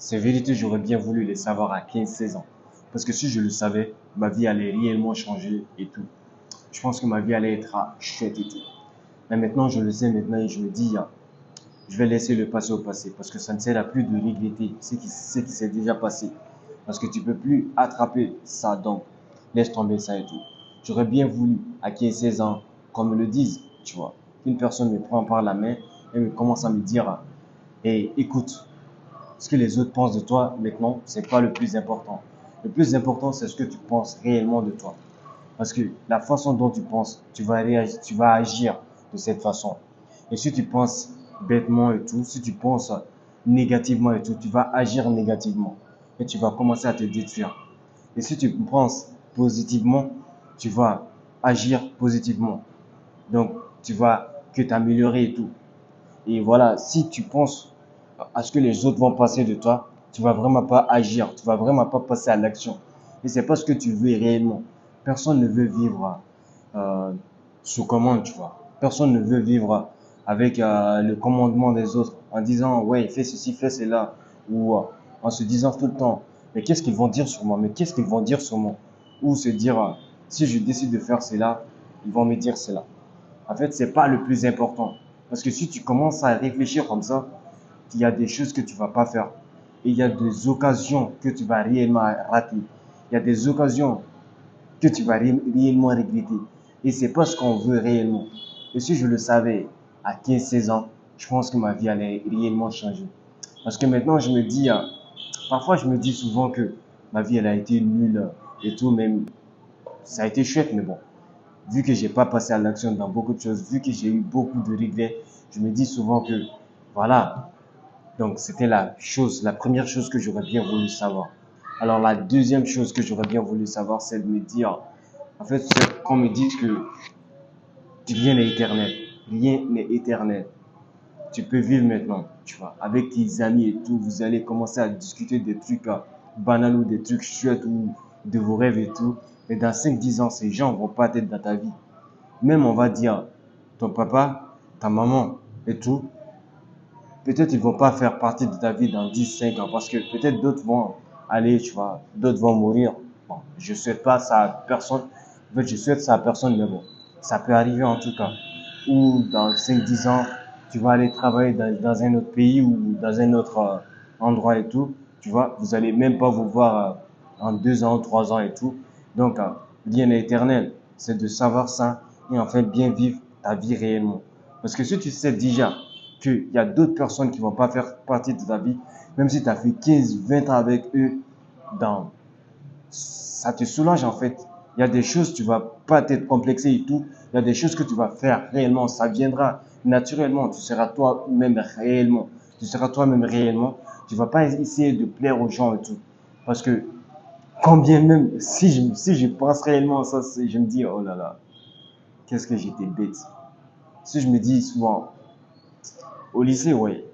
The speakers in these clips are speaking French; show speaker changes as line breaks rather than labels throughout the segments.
ces vérités, j'aurais bien voulu les savoir à 15-16 ans. Parce que si je le savais, ma vie allait réellement changer et tout. Je pense que ma vie allait être chouette et tout. Mais maintenant, je le sais maintenant et je me dis, je vais laisser le passé au passé parce que ça ne sert à plus de regretter ce qui s'est déjà passé. Parce que tu peux plus attraper ça, donc laisse tomber ça et tout. J'aurais bien voulu, à 15-16 ans, qu'on me le dise, tu vois. Qu'une personne me prend par la main et me commence à me dire, et écoute, ce que les autres pensent de toi maintenant, c'est pas le plus important. Le plus important, c'est ce que tu penses réellement de toi. Parce que la façon dont tu penses, tu vas agir de cette façon. Et si tu penses bêtement et tout, si tu penses négativement et tout, tu vas agir négativement. Et tu vas commencer à te détruire. Et si tu penses positivement, tu vas agir positivement. Donc, tu vas que t'améliorer et tout. Et voilà, si tu penses à ce que les autres vont penser de toi, tu vas vraiment pas agir, tu vas vraiment pas passer à l'action. Et c'est pas ce que tu veux réellement. Personne ne veut vivre euh, sous commande, tu vois. Personne ne veut vivre avec le commandement des autres en disant ouais, fais ceci, fais cela, ou en se disant tout le temps mais qu'est-ce qu'ils vont dire sur moi, mais qu'est-ce qu'ils vont dire sur moi, ou se dire si je décide de faire cela, ils vont me dire cela. En fait, c'est pas le plus important. Parce que si tu commences à réfléchir comme ça, il y a des choses que tu vas pas faire. Et il y a des occasions que tu vas réellement rater. Il y a des occasions que tu vas réellement regretter. Et c'est pas ce qu'on veut réellement. Et si je le savais à 15-16 ans, je pense que ma vie allait réellement changer. Parce que maintenant, je me dis, parfois je me dis souvent que ma vie, elle a été nulle et tout, même ça a été chouette, mais bon, vu que j'ai pas passé à l'action dans beaucoup de choses, vu que j'ai eu beaucoup de regrets, je me dis souvent que, voilà, donc c'était la première chose que j'aurais bien voulu savoir. Alors la deuxième chose que j'aurais bien voulu savoir, c'est de me dire, en fait, c'est qu'on me dise que rien n'est éternel. Rien n'est éternel. Tu peux vivre maintenant, tu vois, avec tes amis et tout, vous allez commencer à discuter des trucs banals ou des trucs chouettes ou de vos rêves et tout. Et dans 5-10 ans, ces gens vont pas être dans ta vie. Même on va dire, ton papa, ta maman et tout, peut-être ils vont pas faire partie de ta vie dans 10-5 ans parce que peut-être d'autres vont aller, tu vois, d'autres vont mourir. Bon, je souhaite pas ça à personne. En fait, je souhaite ça à personne, mais bon, ça peut arriver en tout cas. Ou dans 5-10 ans, tu vas aller travailler dans un autre pays ou dans un autre endroit et tout. Tu vois, vous allez même pas vous voir en 2 ans, 3 ans et tout. Donc, rien n'est éternel. C'est de savoir ça et en fait bien vivre ta vie réellement. Parce que si tu sais déjà qu'il y a d'autres personnes qui vont pas faire partie de ta vie, même si tu as fait 15-20 ans avec eux, dans, ça te soulage en fait. Il y a des choses, tu vas pas t'être complexé et tout. Il y a des choses que tu vas faire réellement. Ça viendra naturellement. Tu seras toi-même réellement. Tu seras toi-même réellement. Tu vas pas essayer de plaire aux gens et tout. Parce que, combien même, si je pense réellement à ça, je me dis, oh là là, qu'est-ce que j'étais bête. Si je me dis souvent, au lycée, ouais,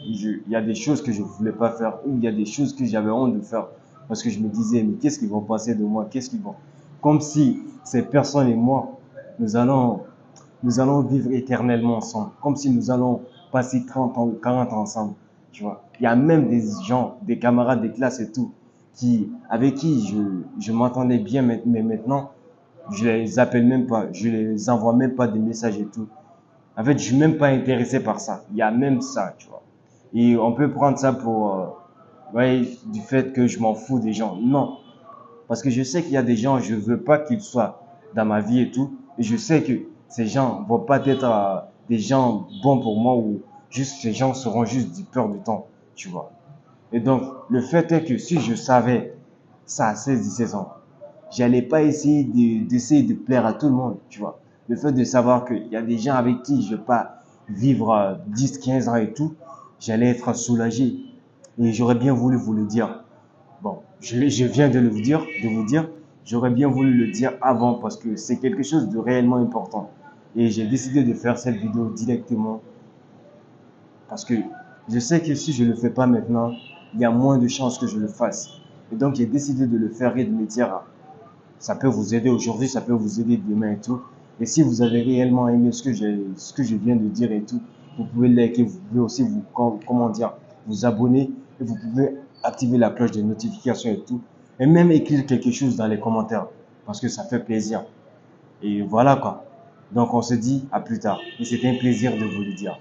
il y a des choses que je ne voulais pas faire ou il y a des choses que j'avais honte de faire parce que je me disais, mais qu'est-ce qu'ils vont penser de moi? Qu'est-ce qu'ils vont. Comme si ces personnes et moi, nous allons, nous allons vivre éternellement ensemble. Comme si nous allons passer 30 ans ou 40 ans ensemble. Tu vois. Il y a même des gens, des camarades de classe et tout, avec qui je m'entendais bien, mais maintenant, je les appelle même pas, je les envoie même pas des messages et tout. En fait, je suis même pas intéressé par ça. Il y a même ça, tu vois. Et on peut prendre ça pour, ouais, du fait que je m'en fous des gens. Non. Parce que je sais qu'il y a des gens, je veux pas qu'ils soient dans ma vie et tout. Et je sais que ces gens vont pas être des gens bons pour moi ou juste ces gens seront juste du peur du temps, tu vois. Et donc, le fait est que si je savais ça à 16-17 ans, j'allais pas essayer d'essayer de plaire à tout le monde, tu vois. Le fait de savoir qu'il y a des gens avec qui je vais pas vivre 10-15 ans et tout, j'allais être soulagé. Et j'aurais bien voulu vous le dire. Bon, je viens de vous dire, j'aurais bien voulu le dire avant parce que c'est quelque chose de réellement important. Et j'ai décidé de faire cette vidéo directement parce que je sais que si je ne le fais pas maintenant, il y a moins de chances que je le fasse. Et donc, j'ai décidé de le faire et de me dire, ça peut vous aider aujourd'hui, ça peut vous aider demain et tout. Et si vous avez réellement aimé ce que je viens de dire et tout, vous pouvez liker, vous pouvez aussi comment dire, vous abonner et vous pouvez activer la cloche des notifications et tout. Et même écrire quelque chose dans les commentaires parce que ça fait plaisir. Et voilà quoi. Donc on se dit à plus tard. Et c'était un plaisir de vous le dire.